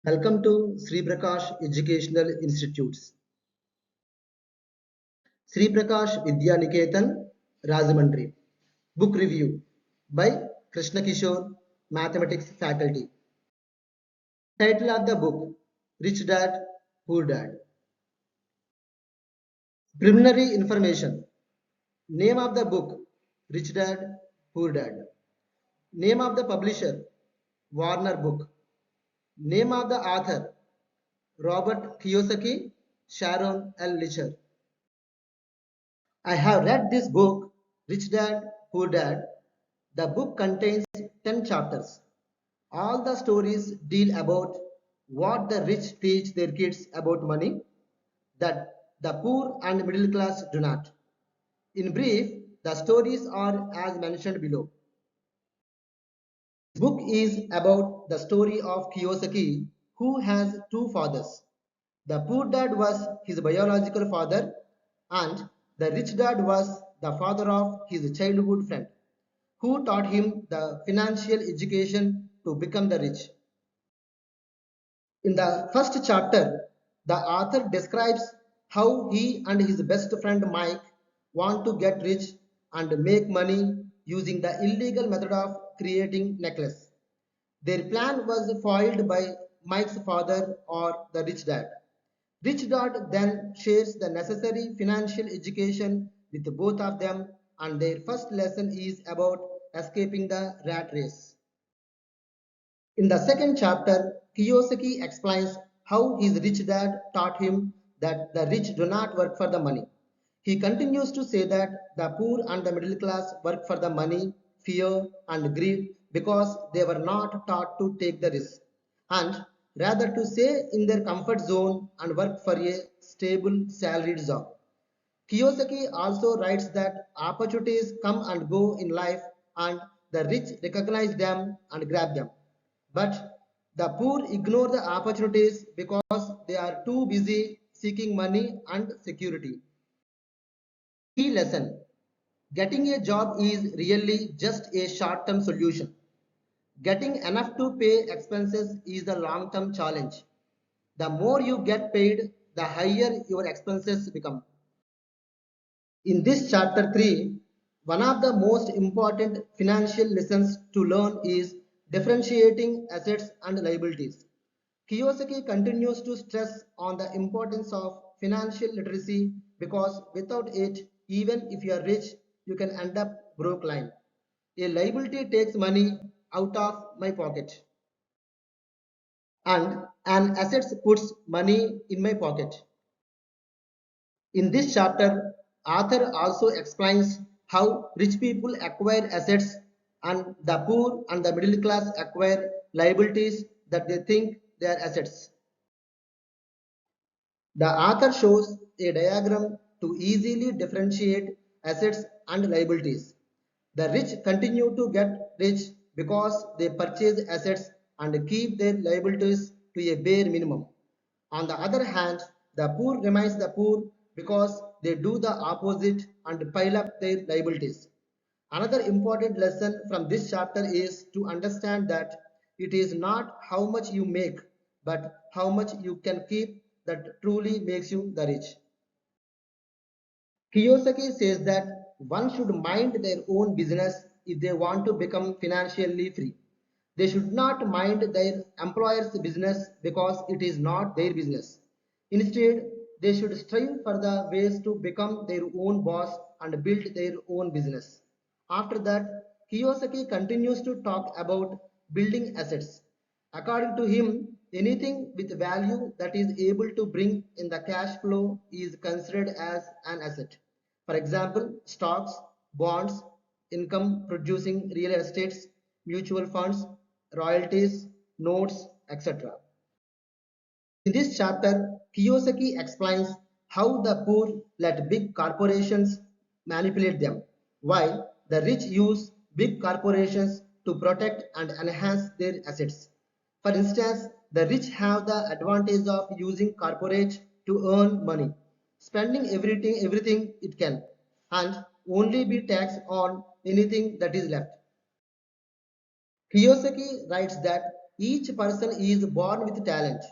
Welcome to Sri Prakash Educational Institutes. Sri Prakash Vidya Niketan, Rajamandri. Book review by Krishna Kishore, Mathematics Faculty. Title of the book Rich Dad, Poor Dad. Preliminary information. Name of the book Rich Dad, Poor Dad. Name of the publisher Warner Book. Name of the author Robert Kiyosaki, Sharon L. Licher. I have read this book, Rich Dad, Poor Dad. The book contains 10 chapters. All the stories deal about what the rich teach their kids about money that the poor and middle class do not. In brief, the stories are as mentioned below. This book is about the story of Kiyosaki, who has two fathers. The poor dad was his biological father, and the rich dad was the father of his childhood friend, who taught him the financial education to become the rich. In the first chapter, the author describes how he and his best friend Mike want to get rich and make money using the illegal method of creating necklace. Their plan was foiled by Mike's father or the rich dad. Rich dad then shares the necessary financial education with both of them, and their first lesson is about escaping the rat race. In the second chapter, Kiyosaki explains how his rich dad taught him that the rich do not work for the money. He continues to say that the poor and the middle class work for the money, fear, and greed because they were not taught to take the risk, and rather to stay in their comfort zone and work for a stable salaried job. Kiyosaki also writes that opportunities come and go in life and the rich recognize them and grab them. But the poor ignore the opportunities because they are too busy seeking money and security. Key lesson. Getting a job is really just a short-term solution. Getting enough to pay expenses is the long-term challenge. The more you get paid, the higher your expenses become. In this chapter 3, one of the most important financial lessons to learn is differentiating assets and liabilities. Kiyosaki continues to stress on the importance of financial literacy because without it, even if you are rich, you can end up broke line. A liability takes money out of my pocket, and an asset puts money in my pocket. In this chapter, author also explains how rich people acquire assets and the poor and the middle class acquire liabilities that they think they are assets. The author shows a diagram to easily differentiate assets and liabilities. The rich continue to get rich because they purchase assets and keep their liabilities to a bare minimum. On the other hand, the poor remains the poor because they do the opposite and pile up their liabilities. Another important lesson from this chapter is to understand that it is not how much you make, but how much you can keep that truly makes you the rich. Kiyosaki says that one should mind their own business if they want to become financially free. They should not mind their employer's business because it is not their business. Instead, they should strive for the ways to become their own boss and build their own business. After that, Kiyosaki continues to talk about building assets. According to him, anything with value that is able to bring in the cash flow is considered as an asset. For example, stocks, bonds, income producing real estates, mutual funds, royalties, notes, etc. In this chapter, Kiyosaki explains how the poor let big corporations manipulate them, while the rich use big corporations to protect and enhance their assets. For instance, the rich have the advantage of using corporates to earn money, spending everything it can, and only be taxed on anything that is left. Kiyosaki writes that Each person is born with talent,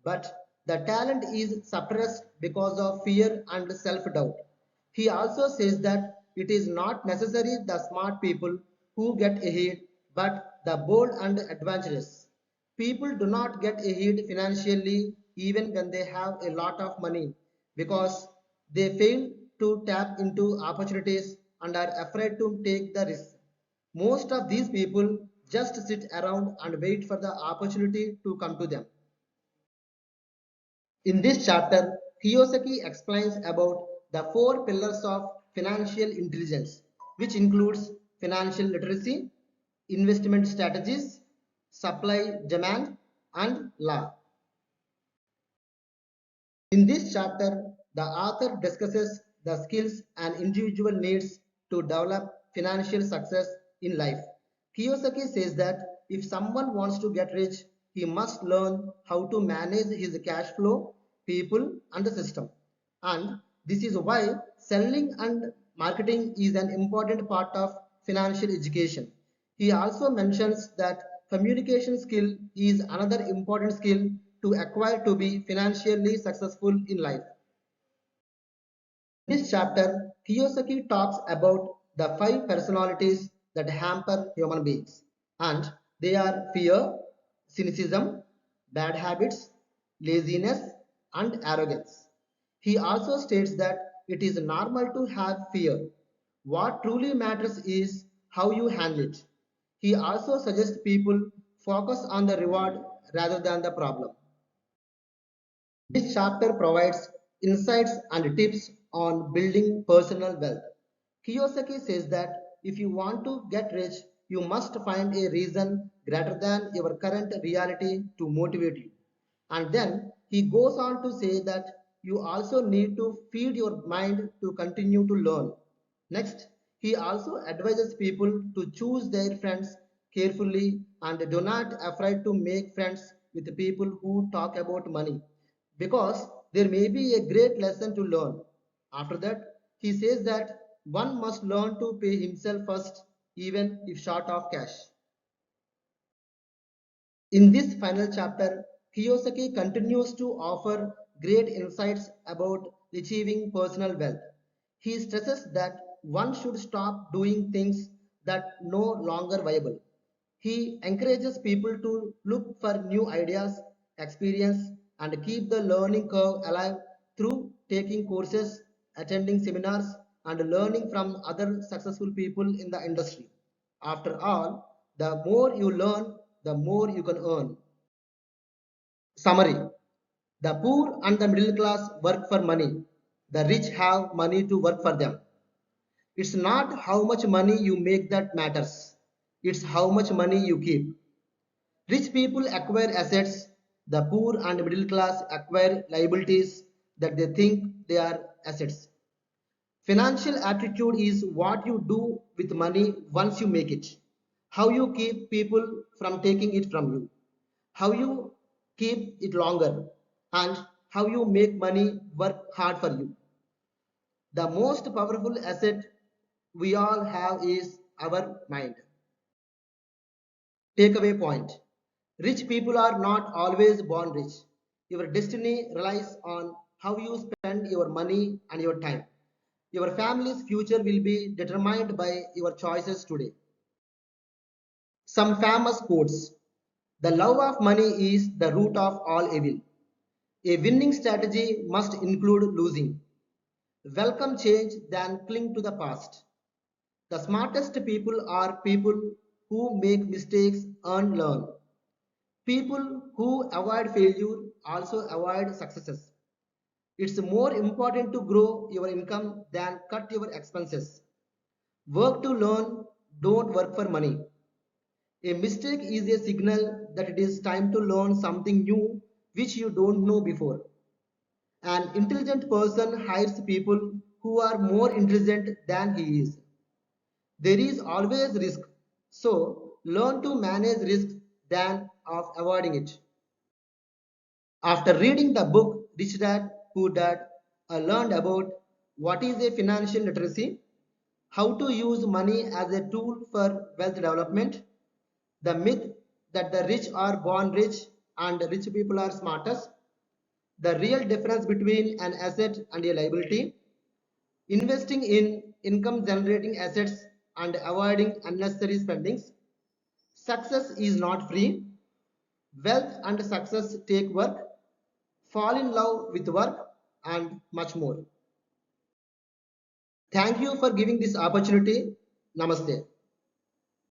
but the talent is suppressed because of fear and self-doubt. He also says that it is not necessarily the smart people who get ahead, but the bold and adventurous. People do not get ahead financially even when they have a lot of money because they fail to tap into opportunities and are afraid to take the risk. Most of these people just sit around and wait for the opportunity to come to them. In this chapter, Kiyosaki explains about the four pillars of financial intelligence, which includes financial literacy, investment strategies, supply, demand, and law. In this chapter, the author discusses the skills an individual needs to develop financial success in life. Kiyosaki says that if someone wants to get rich, he must learn how to manage his cash flow, people, and the system. And this is why selling and marketing is an important part of financial education. He also mentions that communication skill is another important skill to acquire to be financially successful in life. In this chapter, Kiyosaki talks about the five personalities that hamper human beings, and they are fear, cynicism, bad habits, laziness, and arrogance. He also states that it is normal to have fear. What truly matters is how you handle it. He also suggests people focus on the reward rather than the problem. This chapter provides insights and tips on building personal wealth. Kiyosaki says that if you want to get rich, you must find a reason greater than your current reality to motivate you. And then he goes on to say that you also need to feed your mind to continue to learn. Next, he also advises people to choose their friends carefully and do not afraid to make friends with people who talk about money because there may be a great lesson to learn. After that, he says that one must learn to pay himself first even if short of cash. In this final chapter, Kiyosaki continues to offer great insights about achieving personal wealth. He stresses that one should stop doing things that no longer viable. He encourages people to look for new ideas, experience, and keep the learning curve alive through taking courses, attending seminars, and learning from other successful people in the industry. After all, the more you learn, the more you can earn. Summary: the poor and the middle class work for money, the rich have money to work for them. It's not how much money you make that matters, it's how much money you keep. Rich people acquire assets, the poor and middle class acquire liabilities that they think they are assets. Financial attitude is what you do with money once you make it, how you keep people from taking it from you, how you keep it longer, and how you make money work hard for you. The most powerful asset we all have is our mind. Takeaway point: rich people are not always born rich. Your destiny relies on how you spend your money and your time. Your family's future will be determined by your choices today. Some famous quotes: the love of money is the root of all evil. A winning strategy must include losing. Welcome change than cling to the past. The smartest people are people who make mistakes and learn. People who avoid failure also avoid successes. It's more important to grow your income than cut your expenses. Work to learn, don't work for money. A mistake is a signal that it is time to learn something new which you don't know before. An intelligent person hires people who are more intelligent than he is. There is always risk, so learn to manage risk than of avoiding it. After reading the book Rich Dad Poor Dad, I learned about what is a financial literacy, how to use money as a tool for wealth development, the myth that the rich are born rich and rich people are smartest, the real difference between an asset and a liability, investing in income generating assets and avoiding unnecessary spendings. Success is not free. Wealth and success take work. Fall in love with work and much more. Thank you for giving this opportunity. Namaste.